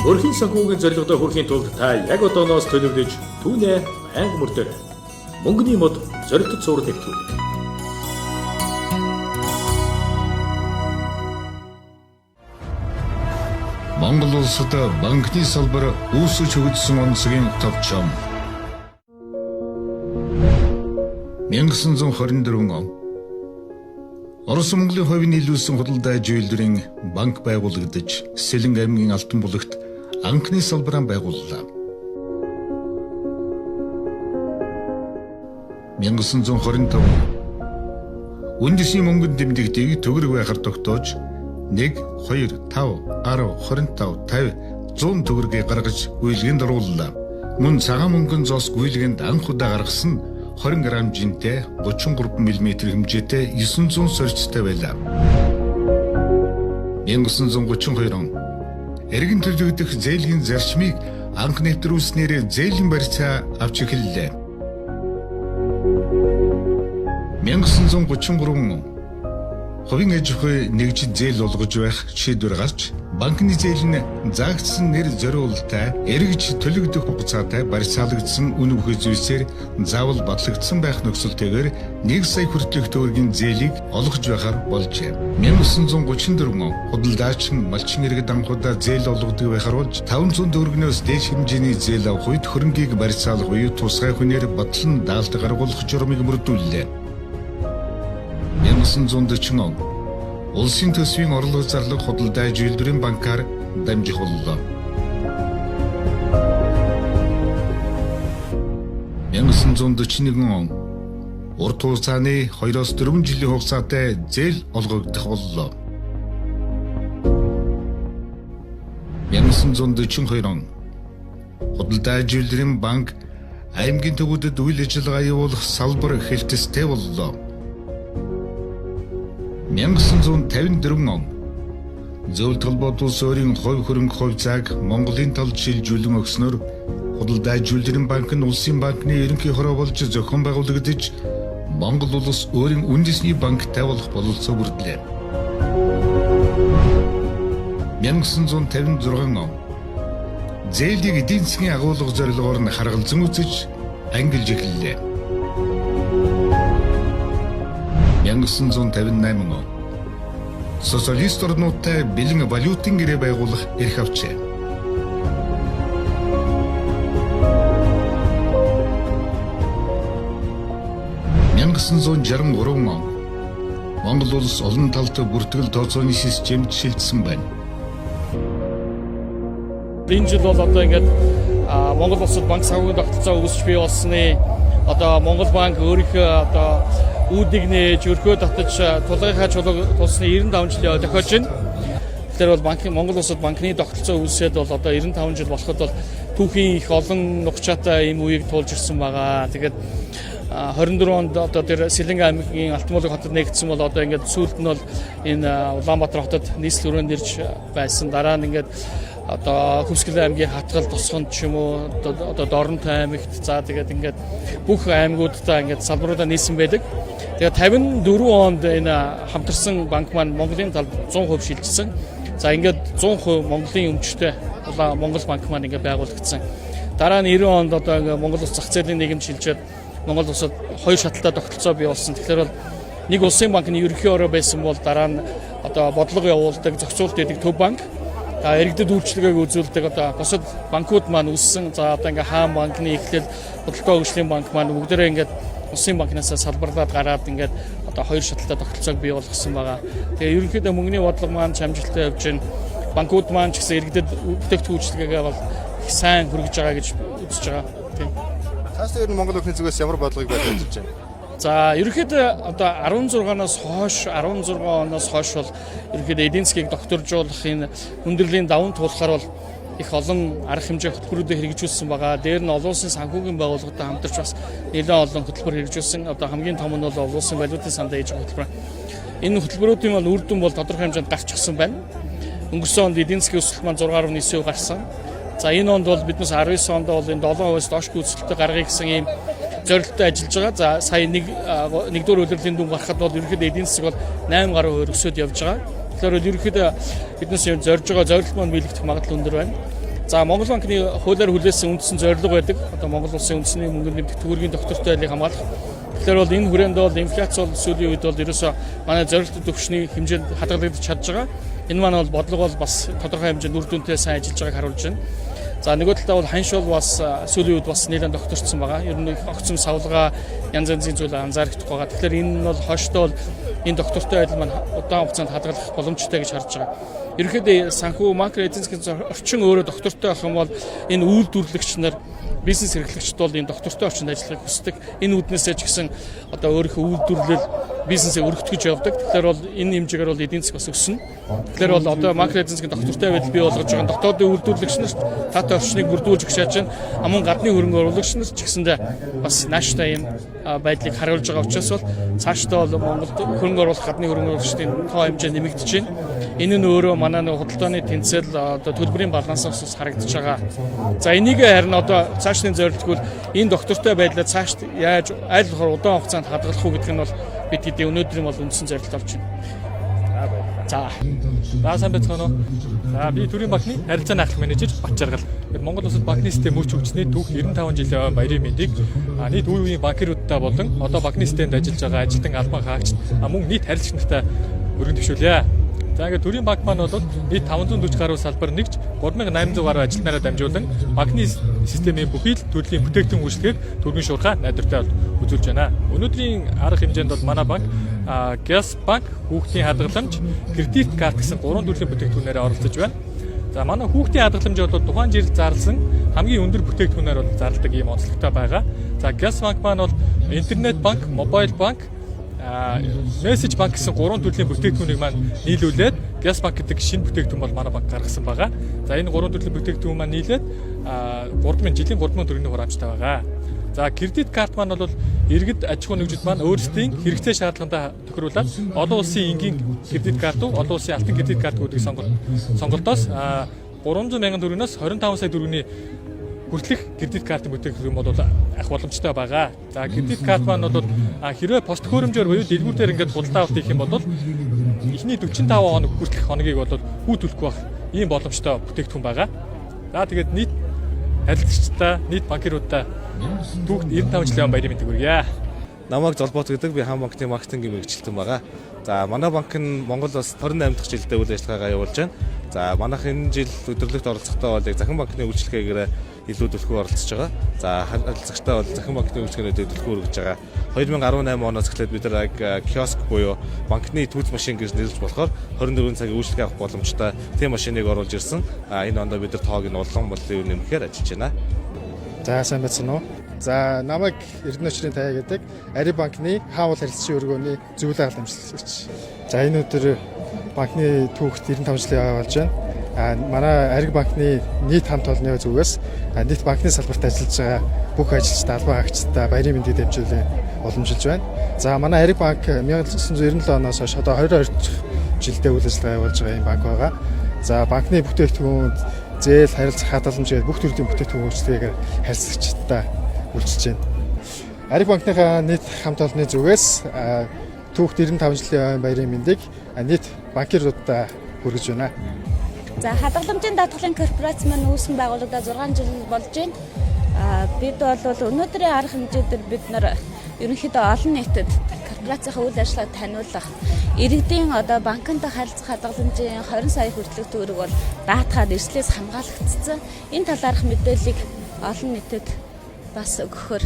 Өрхийн санхүүгийн зорилгодоо хүрэхийн тулд та яг одооноос төлөвлөж түүнээ байнга мөрдөрэй. Мөнгөний мод зорилтод суурь нэвтрүүлэг. Монгол улсад банкны салбар үүсэж хөгжсөн онцгийн товчом. 1924 он Орос Монголын хувийн нийлүүлсэн худалдаа аж үйлдвэрийн банк байгуулагдаж, Сэлэнг аймгийн Алтан булагт анхны салбараа байгууллаа. 1925 үндэсний мөнгөнд дэмжигдийг төгрөг байхаар тогтоож 1, 2, 5, 10, 25, 50, 100 төгрөгийг гаргаж гүйлгэнд орууллаа. Мөн цагаан мөнгөн зоос гүйлгэнд анх удаа гаргасан 20 грамм жинтэй 33 мм хэмжээтэй 900 сорьцтой байлаа. 1932 он эргэн төлөвлөгдөх зээлийн зарчмыг анх нэвтрүүлснээр зээлийн барьцаа авч эхэллээ. 1933 он хувийн аж ахуй нэгжид зээл олгож байх шийдвэр гарч банкны зээл нь заагдсан нэр зориулалтаа эргэж төлөгдөх хугацаатай барьцаалагдсан үнэ бүхий зүйлсээр заавал батлагдсан байх нөхцөлтэйгээр 1 сая хүртэлх төгрөгийн зээлийг олгож байхаар болжээ. 1934 он худалдаачин малчин иргэд анхудаа зээл олгодог байхаар болж 500 төгрөгнөөс дээш хэмжээний зээл авах үед хөрөнгийг барьцаалах буюу тусгай хүнээр батлан даалт гаргуулах журмыг мөрдүүллээ. 1940 он улсын төсвийн орлого зарлах худалдаа аж үйлдвэрийн банкар дамжих боллоо. 1941 он урт хугацааны 2-4 жилийн хугацаатай зээл олгогдох боллоо. 1942 он худалдаа аж үйлдвэрийн банк аймгийн төвүүдэд үйл ажиллагаа явуулах салбар хэлтстэй боллоо. 1954 он зөвлөлт холбоот улс өөрийн хувь хөрөнгө хувьцааг Монголын талд шилжүүлэн өгснөөр худалдаа аж үйлдвэрийн банк нь улсын банкны ерөнхий хороо болж зохион байгуулагдаж Монгол улс өөрийн үндэсний банктай болох бололцоо бүрдлээ. 1956 он зээлийг эдийн засгийн агуулга зорилгоор нь харгалзан үзэж ангилж эхэллээ. 1958 он социалист орнуудтай бэлэн валютын гэрээ байгуулах эрх авчээ. 1963 он Монгол улс олон талт бүртгэл тооцооны системд шилжсэн байна. Энэ жил бол одоо ингээд Монгол улсад банк санхүүгийн тогтолцоо үүсч бий болсны одоо Монгол банк өөрийнхөө одоо үүдийг нээж өрхөө татаж тулгынхаа чулууг тулсны 95 жилийн дохиож байна. Тэгэхээр бол Монгол улсад банкны тогтолцоо үүсээд бол одоо 95 жил болоход бол түүхийн их олон нухчаатай ийм үеийг туулж ирсэн байгаа. Тэгээд 24 онд одоо тэр Сэлэнг аймгийн Алтан булаг хотод нэгдсэн бол одоо ингээд сүүлд нь бол энэ Улаанбаатар хотод нийслэл өрөөнд ирж байсан. Дараа нь ингээд одоо Хөвсгөл аймгийн Хатгал тосгонд ч юм уу одоо Доронтой аймагт за тэгээд ингээд бүх аймагуудаа ингээд салбаруудаа нийлсэн байдаг. Тэгээд 54 онд энэ хамтарсан банк маань Монголын талд 100% шилжсэн. За ингээд 100% Монголын өмчтэй Монгол банк маань ингээд байгуулагдсан. Дараа нь 90 онд одоо ингээд Монгол улс зах зээлийн нийгэмд шилжээд Монгол улсад хоёр шаталтай тогтолцоо бий болсон. Тэгэхээр бол нэг улсын банкны ерөнхий ороо байсан бол дараа нь одоо бодлого явуулдаг, зохицуулт хийдэг төв банк, иргэдэд үйлчлэгээг үзүүлдэг одоо бусад банкуд маань үүссэн. За одоо ингээ хаан банкны эхлэл, бодлогоо хөгжлийн банк маань бүгдээрээ ингээд улсын банкнаас салбарлаад гараад ингээд одоо хоёр шаталтай тогтолцоог бий болгосон байгаа. Тэгээ ерөнхийдөө мөнгөний бодлого маань чамжилттай явж байна. Банкуд маань ч гэсэн иргэдэд бүтээгдэхүүн үйлчлэгээгээ бол их сайн хүргэж байгаа гэж үзэж байгаа. Тийм. Цааш дээр Монгол өхний зүгээс ямар бодлогыг байлгаж байна? За ерөнхийдөө одоо 16-наас хойш 16 оноос хойш бол ерөнхийдөө эдийн засгийг докторжуулах энэ хүндрлийн даван туулахаар бол их олон арга хэмжээ хөтөлбөрүүдийг хэрэгжүүлсэн байгаа. Дээр нь олон улсын санхүүгийн байгууллагатай хамтарч бас нэлээд олон хөтөлбөр хэрэгжүүлсэн. Одоо хамгийн том нь бол олон улсын валютын сандаа ээж хөтөлбөр. Энэ хөтөлбөрүүдийн бол үр дүн бол тодорхой хэмжээнд гарч ирсэн байна. Өнгөрсөн онд эдийн засгийн өсөлт маань 6.9% гарсан. За энэ онд бол биднээс 19 онд бол энэ 7%-аас доош өсөлтөд гаргахыг гэсэн ийм зорилттой ажиллаж байгаа. За сая нэгдүгээр улирлын дүн гарахад бол ерөнхийдөө эдийн засаг бол 8% өсөд явж байгаа. Тэгэхээр ерөнхийдөө биднээс зорж байгаа зорилт маань биелэгдэх магадлал өндөр байна. За Монгол банкны хуулиар хүлээсэн үндсэн зорилго байдаг. Одоо Монгол улсын үндэсний мөнгөний төгрөгийн доктортой байлыг хамгаалах. Тэгэхээр бол энэ хүрээнд бол инфляц бол сүүлийн үед бол ерөөсөө манай зорилттой төвшний хэмжээнд хадгалагдаж чадж байгаа. Энэ маань бол бодлого бол бас тодорхой хэмжээнд үр дүнтэй сайн ажиллаж байгааг харуулж байна. За нөгөө талдаа бол ханш бол бас сүүлийн үед бас нэлээд докторцсон байгаа. Ер нь огцом савлгаа янз янзын зүйл анзаарэгдэх байгаа. Тэгэхээр энэ нь бол хойштоо бол энэ доктортой байдал маань удаан хугацаанд хадгалах боломжтой гэж харж байгаа. Ерөнхийдөө санхүү макро эдийн засгийн орчин өөрөө доктортой байх юм бол энэ үйлдвэрлэгч нар бизнес эрхлэгчд бол энэ доктортой орчинд ажиллахыг хүсдэг. Энэ үүднээсээ ч гэсэн одоо өөрийнхөө үйлдвэрлэл бизнесээ өргөтгөж явдаг. Тэгэхээр бол энэ хэмжээгээр бол эдийн засаг бас өснө. Тэгэхээр бол одоо макро эдийн засгийн доктортой байдал бий болгож байгаа дотоодын үйлдвэрлэгч нарт таатай орчныг бүрдүүлж өгч яаж байна. Амун гадны хөрөнгө оруулагч нар ч гэсэндээ бас нааштай юм байдлыг харуулж байгаа учраас бол цаашдаа бол Монголд хөрөнгө оруулах гадны хөрөнгө оруулагчдын тоо хэмжээ нэмэгдэж байна. Энэ нь өөрөө манай нэг худалдааны тэнцэл одоо төлбөрийн балансаас бас харагдаж байгаа. За энийг харин одоо цаашны зорилтгүй энэ доктортой байдлаа цаашд яаж аль болохоор удаан хугацаанд хадгалах уу гэдэг нь бол бид хэдийн өнөөдрийн бол үндсэн зорилт авч байна. За сайн байцгаана уу. За би Төрийн банкны харилцааны ахлах менежер Батчаргал. Монгол Улсад банкны систем мөч хөгжсөний түүх 95 жилийн баярын мэндийг нийт үеийн банкируудтай болон одоо банкны системд ажиллаж байгаа ажилтан албан хаагчид мөн нийт харилцагч нартай өргөн төвшүүлье. За ингээд Төрийн банк маань бол нийт 540 гаруй салбар нэгж 3800 гаруй ажилтнаараа дамжуулан банкны системийн бүхий л төрлийн бүтээгдэхүүн үйлчлэгийг түргэн шуурхай найдвартай үзүүлж байна. Өнөөдрийн арга хэмжээнд бол манай банк Газ банк, хүүхдийн хадгаламж, кредит карт гэсэн 3 төрлийн бүтээгдэхүүнээр оролцож байна. За манай хүүхдийн хадгаламж бол тухайн жил зарласан хамгийн өндөр бүтээгдэхүүнээр бол зарладаг ийм онцлогтой байгаа. За Газ банк маань бол интернет банк, мобайл банк, мессеж банк гэсэн 3 төрлийн бүтээгдэхүүнийг маань нийлүүлээд Газ банк гэдэг шинэ бүтээгдэхүүн бол манай банк гаргасан байгаа. За энэ 3 төрлийн бүтээгдэхүүн маань нийлээд 3000 төгрөгийн хураамжтай байгаа. За кредит карт маань бол иргэд аж ахуй нэгжид маань өөрсдийн хэрэгцээ шаардлагатай тохируулаад олон улсын энгийн кредит карт, олон улсын алтан кредит карт гэдгийг сонголтоос 300 мянган төгрөгнөөс 25 сая төгрөгийн хүртэлх кредит картын бүтээгдэхүүн бол авах боломжтой байгаа. За кредит карт маань бол хэрвээ пост хөрөмжөөр буюу дэлгүүр дээр ингээд худалдаа авах юм бол эхний 45 хоног хүртэлх хоногийг бол хүү төлөхгүй байх ийм боломжтой бүтээгдэхүүн байгаа. За тэгээд нийт харилцагчтай, нийт банкируудтай түүхт 95 жилийн баярын мэндийг хүргье. Намайг Золбот гэдэг, би Хаан банкны маркетингийн мэргэжилтэн байгаа. За манай банк нь Монгол Улс 28 дахь жилдээ үйл ажиллагаагаа явуулж байна. За манайх энэ жил өдөрлөгт оролцохдоо бол яг захин банкны үйлчлэгээр илүү төлхөө оролцож байгаа. За харилцагчтай бол захин банкны үйлчлэгээр төлхөө өргөж байгаа. 2018 оноос эхлээд бид нар киоск буюу банкны түүх машин гэж нэрлэж болохоор 24 цагийн үйлчлэг авах боломжтой тийм машиныг оруулж ирсэн. Энэ ондоо бид нар тоог нь улаан боллын нэмэхээр ажиллаж байна. За сайн байцгаана уу. За намайг Эрдэнэчрийн Таяа гэдэг Ари банкны хаавал харилцагчийн өргөөний зөвлөгөө халамжлагч. За энэ өдөр банкны түүхт 95 жилийн болж байна. Манай Ари банкны нийт хамт олонны зүгээс нийт банкны салбарт ажиллаж байгаа бүх ажилчдаа, албан хаагчдаа баярын мэндийг дамжуулан уламжилж байна. За манай Ари банк 1997 оноос хойш одоо 22 жилдээ үйл ажиллагаа явуулж байгаа юм банк байгаа. За банкны бүтээгдэхүүн зээл, харилцах хадгаламж гээд бүх төрлийн бүтээгдэхүүн үйлчлэгийг харилцагчдаа үйлчилж байна. Ари банкныхаа нийт хамт олонны зүгээс түүхт 95 жилийн баярын мэндийг нийт банкируудаа хүргэж байна. За хадгаламжийн даатгалын корпорац маань үүсгэн байгуулагдаад 6 жил болж байна. Бид бол өнөөдрийн арга хэмжээгээр бид нар ерөнхийдөө олон нийтэд корпорацийн үйл ажиллагааг таниулах, иргэдийн одоо банктай харилцах хадгаламжийн 20 сая хүртэлх төгрөг бол даатгаад эрслээс хамгаалагдсан. Энэ талаарх мэдээллийг олон нийтэд бас өгөхөөр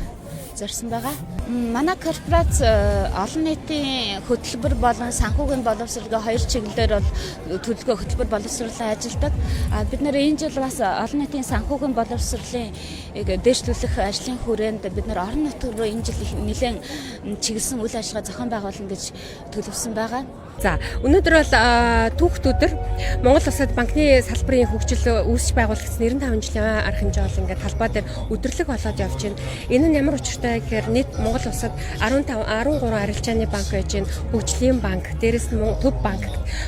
зорьсон байгаа. Манай корпорац олон нийтийн хөтөлбөр болон санхүүгийн боловсролын хоёр чиглэлээр бол төлөвлөгөө хөтөлбөр боловсруулалтад ажилладаг. Бид нэр энэ жил бас олон нийтийн санхүүгийн боловсролын дээшлүүлэх ажлын хүрээнд бид нар орон нутаг руу энэ жил нэлээд чиглэсэн үйл ажиллагаа зохион байгуулна гэж төлөвлөсөн байгаа. За өнөөдөр бол түүхт өдөр Монгол Улсад банкны салбарын хөгжил үүсч байгуулагдсан 95 жилийн арга хэмжээ бол ингээд талбай дээр өдөрлөг болоод явж байна. Энэ нь ямар учиртай вэ гэхээр нийт Монгол улсад 13 арилжааны банк байж байна. Хөгжлийн банк, дээрэс нь Төв банк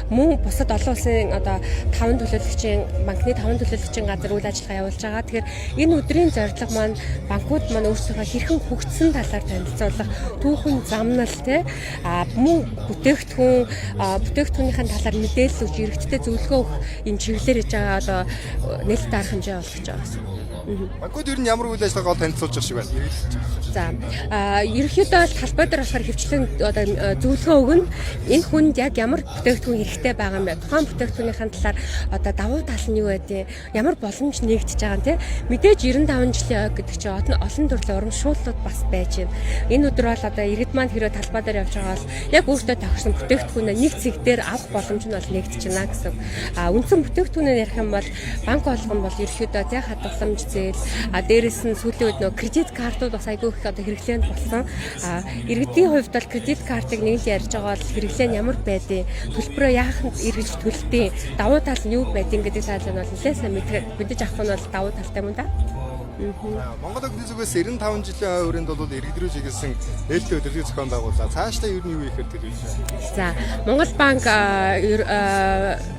мөн бусад олон улсын одоо 5 төлөөлөгчийн банкны 5 төлөөлөгчийн газар үйл ажиллагаа явуулж байгаа. Тэгэхээр энэ өдрийн зорилго маань банкуд маань өөрсдөө хэрхэн хөгжсөн талаар танилцуулах, түүхэн замнал мөн бүтээгдэхүүнийхэн талаар мэдээлэл өгч иргэдтэй зөвлөгөө өгөх энэ чиглэлээр хийж байгаа одоо нээлттэй арга хэмжээ олгож байгаа гэсэн. Банкуд ер нь ямар үйл ажиллагаа танилцуулж байгаа шиг байна? За ерөнхийдөө талбай дээр болохоор хөвчлэн одоо зөвлөгөө өгнө. Энэ хүнд яг ямар бүтээгдэхүүн хэрэгтэй байгаа юм бэ? Тухайн бүтээгдэхүүнийхэн талаар одоо давуу тал нь юу байдیں۔ Ямар боломж нэгдэж байгаа юм те. Мэдээж 95 жилийн ойг гэдэг чинь олон төрлийн урамшууллууд бас байж байна. Энэ өдөр бол одоо иргэд маань хэрэг талбай дээр явж байгаа бол яг өөртөө тохирсон бүтээгдэхүүнээ нэг цэг дээр авах боломж нь бол нэгдэж байна гэсэн. Үндсэн бүтээгдэхүүнээр ярих юм бол банк болгон бол ерөнхийдөө зай хадгаламж зээл дээрээс нь сүүлийн үед нөгөө кредит картууд бас айгүй их одоо хэрэглээнд болсон. Иргэдийн хувьд бол кредит картыг нэг л ярьж байгаа бол хэрэглээ нь ямар байдیں۔ Төлбөрөө яаханд эргэж төлтیں۔ Давуу тал нь юу байдیں гэдэг талаар нь бол нэлээд сайн мэдэж авах нь бол давуу талтай юм да. Монгол Банкны зүгээс 95 жилийн өрөөнд бол иргэд рүү чиглэсэн ээлтэй удирдлагын зохион байгууллаа. Цаашдаа ер нь юу хийхээр төлөвлөж байна? За, Монгол банк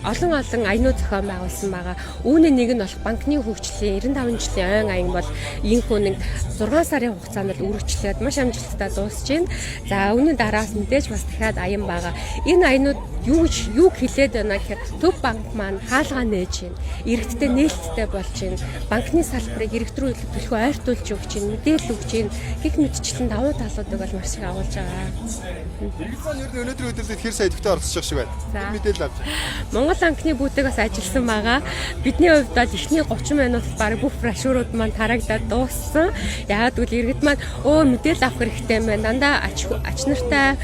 олон аянууд зохион байгуулсан байгаа. Үүний нэг нь бол банкны хөгжлийн 95 жилийн ойн аян бол энэхүү нэг 6 сарын хугацаанд үргэлжлээд маш амжилттай дуусж байна. За, үүний дараас мэдээж бас дахиад аян байгаа. Энэ аянууд юу хэлээд байна гэхээр Төв банк маань хаалгаа нээж байна. Иргэдтэй нээлттэй болж байна. Банкны салбарыг иргэд рүү төлхөө ойртуулж өгч байна. Мэдээлэл өгч байна. Гэх мэтчлэн давуу талуудыг бол маш их агуулж байгаа. Иргэд маань ер нь өнөөдөр өдөрлөд хэр сая төвтэй орцсож шиг байна. Мэдээлэл авч байна. Монгол банкны бүтэг бас ажилласан байгаа. Бидний хувьд бол эхний 30 минут баг бүх брошюрууд маань тарагдаад дууссан. Яагаад гэвэл иргэд маань мэдээлэл авах хэрэгтэй юм байна. Дандаа ач нартай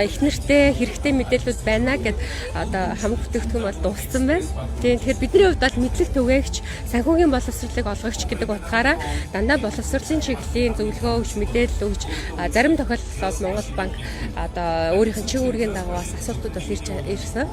их нартэй хэрэгтэй мэдээлэлүүд байна гэд одоо хамаг бүтээгдэхүүн бол дууссан байна. Тэгэхээр бидний хувьд бол мэдлэг түгээгч, санхүүгийн боловсролыг олгогч гэдэг утгаараа дандаа боловсролын чиглэлийн зөвлөгөө өгч, мэдээлэл өгч зарим тохиолдолд Монгол банк одоо өөрийнх нь чиг үүргийн дагуу бас асуултууд бас ирсэн.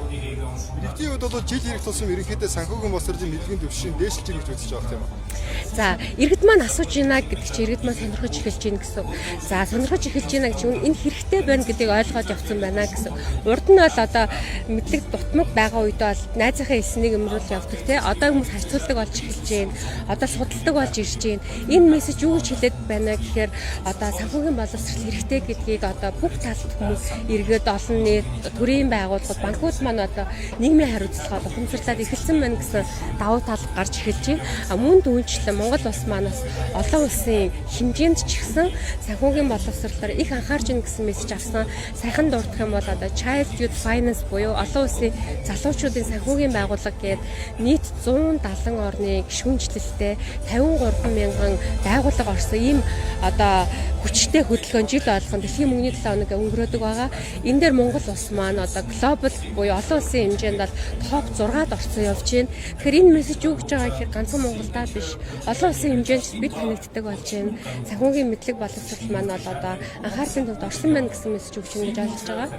Иргэдийн хувьд бол жил ирэх тусам ерөнхийдөө санхүүгийн боловсролын мэдлэгийн түвшин дээшилж ирэх гэж үзэж байгаа юм байна. За, иргэд маань асууж байна гэдэг чинь иргэд маань сонирхож эхэлж байна гэсэн. За, сонирхож эхэлж байна гэж энэ хэрэгтэй байна гэдгийг ойлгоод явсан байна гэсэн. Урд нь бол одоо мэдлэг дутмаг байгаа үед бол найзынхаа хэлснийг өмрүүл явдаг те. Одоо хүмүүс харьцуулдаг болж эхэлж байна. Одоо судалдаг болж ирж байна. Энэ мессеж юу гэж хэлээд байна гэхээр одоо санхүүгийн боловсрол хэрэгтэй гэдгийг одоо бүх талд хүмүүс иргэд олон нийт төрийн байгууллагууд банкуд маань одоо нийгмийн хариуцлагаа ухамсарлаад эхэлсэн байна гэсэн давуу тал гарч эхэлж байна. Мөн түүнчлэн Монгол улс манаас олон улсын хэмжээнд ч ихсэн санхүүгийн боловсролоор их анхаарч байна гэсэн мессеж авсан. Сайхан дурдах юм бол одоо Child Youth Finance буюу олон улсын залуучуудын санхүүгийн байгууллага гээд нийт 170 орны гишүүнчлэлтэй 53 мянган байгууллага орсон ийм одоо хүчтэй хөдөлгөөн жил болгон дэлхийн мөнгөний 7 хоног өнгөрөөдөг байгаа. Энэ дээр Монгол улс маань одоо глобал буюу олон улсын хэмжээнд бол топ 6-д орсон явж байна. Тэгэхээр энэ мессеж юу гэж байгаа гэхээр ганцхан Монголдаа биш олон улсын хэмжээнд бид танигддаг болж байна. Санхүүгийн мэдлэг боловсрол маань бол одоо анхаарлын төвд орсон байна гэсэн мессеж өгч байна гэж ойлгож байгаа.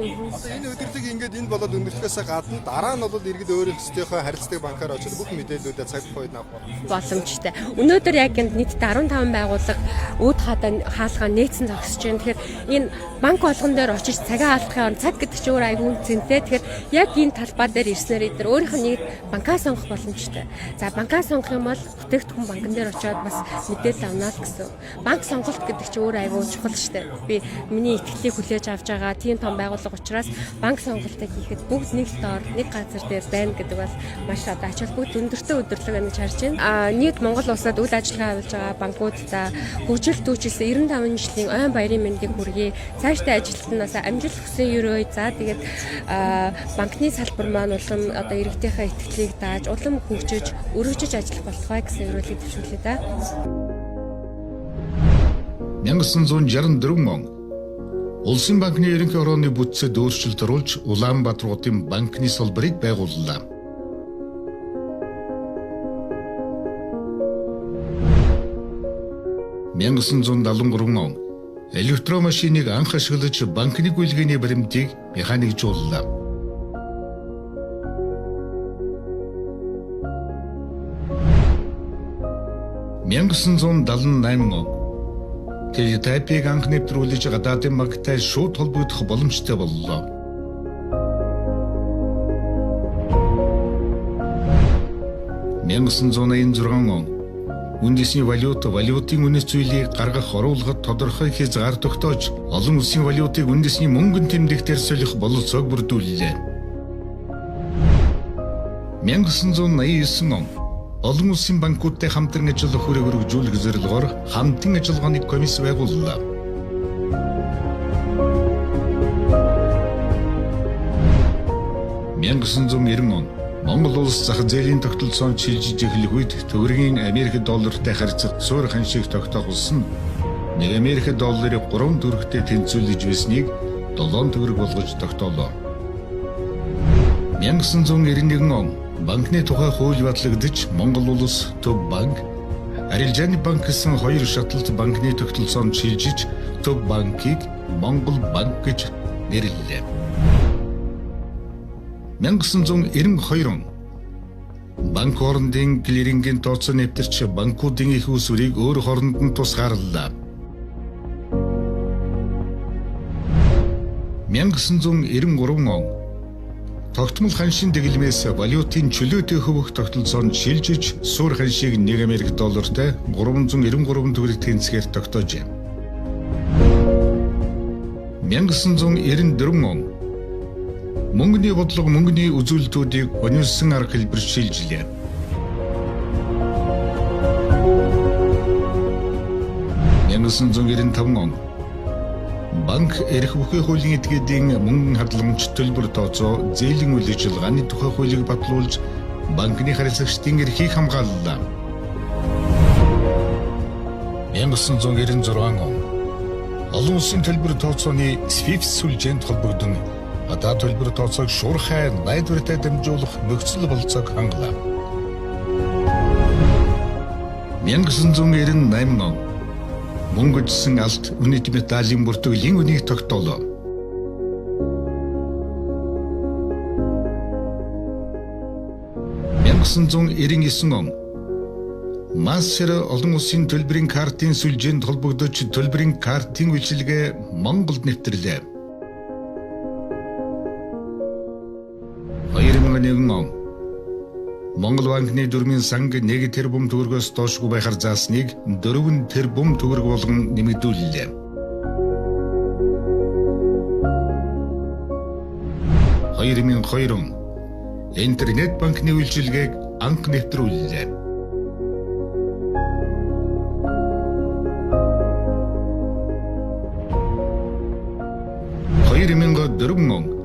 Энэ өдөрлөг ингээд энэ болоод өндөрлөхөөс гадна дараа нь бол иргэд өөрийнхөө харилцдаг банкаар очиж бүх мэдээллүүдээ цаг үед авах боломжтой. Өнөөдөр яг энд нийтдээ 15 байгууллага үүд хаалгаа нээсэн зогсож байна. Тэгэхээр энэ банк болгон дээр очиж цагаа алдахын цаг гэдэг чинь өөр аягүй үнцэнтэй. Тэгэхээр яг энэ талбай дээр ирснээр эдгээр өөрийнх нь нэг банкаа сонгох боломжтой. За банкаа сонгох юм бол бүтээгдэхүүн банкн дээр очиод бас мэдээлэл авнаа л гэсэн. Банк сонголт гэдэг чинь өөр аягүй чухал шүү дээ. Би миний итгэлийг хүлээж авч байгаа тийм том байгууллага учраас банк сонголтыг хийхэд бүгд нэг доор нэг газар дээр байна гэдэг бол маш одоо ач холбогдол өндөртэй өдөрлөг гэж харж байна. Нийт Монгол улсад үйл ажиллагаа явуулж байгаа банкудаа хөгжилт түүчилсэн 95 жилийн ойн баярын мэндийг хүргэе. Цаашдаа ажилтнаас амжилт хүсэн өрөө. За тэгээд банкны салбар маань улам одоо иргэдийнхээ итгэлийг дааж улам хөгжиж, өргөжиж ажиллах болтугай гэсэн өрөөлийг төвшүүлээ да. 1964 он Улсын банкны ерөнхий хорооны бүтцэд өөрчлөлт оруулж Улаанбаатарын банкны салбарыг байгууллаа. 1973 он электромашиныг анх ашиглаж банкны гүйлгээний баримтыг механикжууллаа. 1978 он Тэгээд Тайпиг анх нэвтрүүлж гадаадын банктай шууд холбогдох боломжтой боллоо. 1986 он үндэсний валютын үнэт зүйлийг гаргах оруулахад тодорхой хязгаар тогтоож олон улсын валютыг үндэсний мөнгөн тэмдэгтээр солих бололцоог бүрдүүллээ. 1989 он олон улсын банкуудтай хамтран ажиллах хүрээг өргөжүүлэх зорилгоор хамтын ажиллагааны комисс байгууллаа. 1990 он Монгол улс зах зээлийн тогтолцоонд шилжиж эхлэх үед төгрөгийн Америк доллартай харьцах суур ханшийг тогтоохолсон нь 1 Америк долларыг 3 төгрөгтэй тэнцвэрлэж байсныг 7 төгрөг болгож тогтоолоо. 1991 он банкны тухай хууль батлагдаж Монгол улс Төв банк, Арилжааны банк гэсэн хоёр шатлалт банкны тогтолцоонд шилжиж Төв банкыг Монгол банк гэж нэрлэлээ. 1992 он банк хоорондын клирингийн тооцоо нэвтэрч банкуудын их усврыг өөр хооронд нь тусгаарлаа. 1993 он тогтмол ханшийн дэглэмээс валютын чөлөөтэй хөвөх тогтолцоонд шилжиж суур ханшийг 1 Америк доллартай 393 төгрөг тэнцгээр тогтоожээ. 1994 он мөнгөний бодлого мөнгөний үзүүлэлтүүдийг онилсон арга хэлбэр шилжлээ. 1995 он банк эрх бүхий хуулийн этгээдийн мөнгөн хадгаламж төлбөр тооцоо зээлийн үйл ажиллагааны тухай хуулийг батлуулж банкны харилцагчдын эрхийг хамгааллаа. 1996 он олон улсын төлбөр тооцооны SWIFT сүлжээнд холбогдсон гадаад төлбөр тооцоог шуурхай найдвартай дамжуулах нөхцөл болцоог хангалаа. 1998 он мөнгөжсөн алт үнэт металлын бүртгэлийн үнийг тогтоолоо. 1999 он Массер олон улсын төлбөрийн картын сүлжээнд холбогдож төлбөрийн картын үйлчилгээ Монголд нэвтрлээ. 2001 он Монгол банкны дүрмийн санг 1 тэрбум төгрөгөөс доошгүй байхаар заасныг 4 тэрбум төгрөг болгон нэмэгдүүллээ. 2002 он интернет банкны үйлчилгээг анх нэвтрүүллээ. 2004 он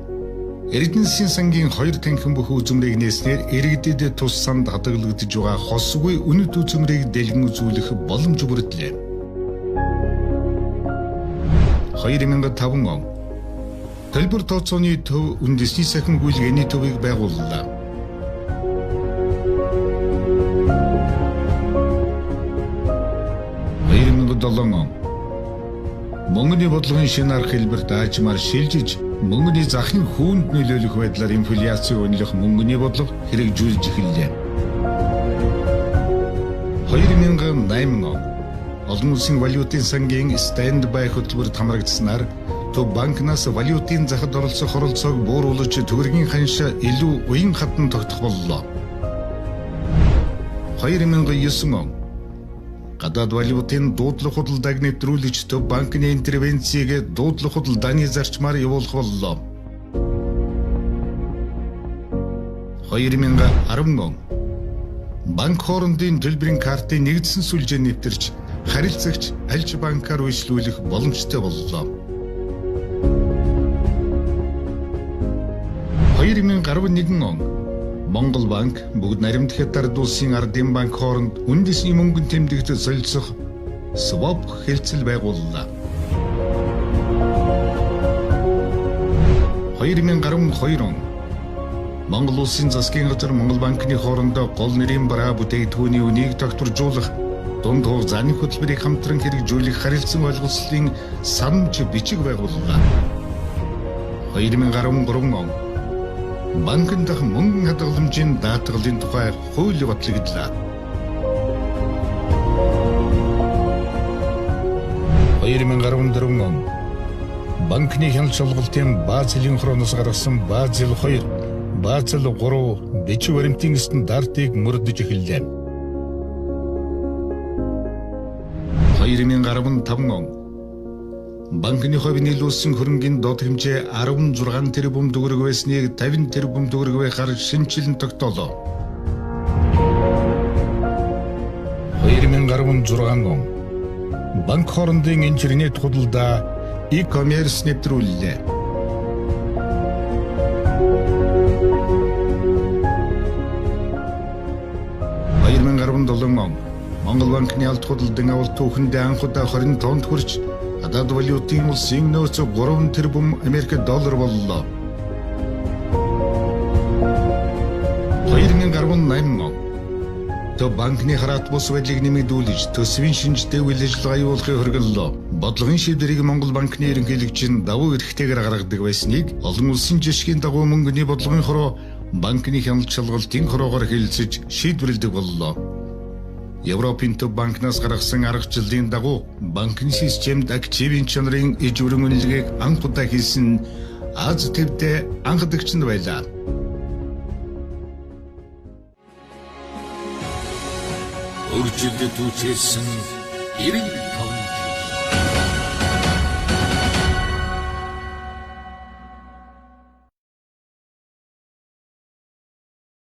Эрдэнэсийн сангийн 2 танхим бүх үзмрийг нээснээр иргэдэд тус санд хадгалагдж байгаа хосгүй үнэт үзмрийг дэлгэн үзүүлэх боломж бүрдлээ. 2005 он төлбөр тооцооны төв үндэсний сахин гүйлгээний төвийг байгууллаа. 2007 он мөнгөний бодлогын шинэ арга хэлбэр даажмаар шилжиж мөнгөний захын хүүнд нөлөөлөх байдлаар инфляцийг үнэлэх мөнгөний бодлого хэрэгжүүлж эхэллээ. 2008 он олон улсын валютын сангийн стендбай хөтөлбөрт хамрагдсанаар Төв банкнаас валютын захад оролцох оролцоог бууруулж төгрөгийн ханшаа илүү уян хатан тогтох боллоо. 2009 он гадаад валютын дуудлага худалдааг нэвтрүүлж Төв банкны интервенцийг дуудлага худалдааны зарчмаар явуулах боллоо. 2010 он банк хоорондын төлбөрийн картын нэгдсэн сүлжээ нэвтэрч харилцагч альж банкаар үйлчлүүлэх боломжтой боллоо. 2011 он Монгол банк бүгд наримт хятад улсын ардын банк хооронд үндэсний мөнгөнд тэмдэгт солилцох swap хэлцэл байгууллаа. 2012 он Монгол улсын засгийн газар Монгол банкны хоорондоо гол нэрийн бараа бүтээгдэхүүний үнийг тогтворжуулах дунд хугацааны хөтөлбөрийг хамтран хэрэгжүүлэх харилцан ойлголцлын санамж бичиг байгууллаа. 2013 он банкн дахь мөнгөн хадгаламжийн даатгалын тухай хууль батлагдлаа. 2014 он банкны хяналт шалгалтын Базелийн хроноос гаргасан Базел 2, Базел 3 дэжиг баримтын стандартыг мөрдөж эхэллээ. 2015 он банкны хувь нийлүүлсэн хөрөнгийн доод хэмжээ 16 тэрбум төгрөг байсныг 50 тэрбум төгрөг байхаар шинжилэн тогтоолоо. 2016 он банк хоорондын интернет худалдаа e-commerce нэвтрүүллээ. 2017 он Монгол банкны алт худалдан авалт түүхэндээ анх удаа 20 тоннд хүрч гадаад валютын улсын нөөц 3 тэрбум Америк доллар боллоо. 2018 он Төв банкны хараат бус байдлыг нэмэгдүүлж төсвийн шинжтэй үйл ажиллагаа явуулахыг хориглолоо. Бодлогын шийдвэрийг Монгол банкны ерөнхийлөгч давуу эрхтэйгээр гаргадаг байсныг олон улсын жишгийн дагуу мөнгөний бодлогын хороо банкны хяналт шалгалтын хороогоор хэлэлцэж шийдвэрлэдэг боллоо. Европын төв банкнаас гаргасан аргачлалын дагуу банкны системд активын чанарын ижүүрэн үнэлгээг анх удаа хийсэн Аз төвдөө анхдагч нь байлаа. Өргөжлөлт үүсгэсэн 90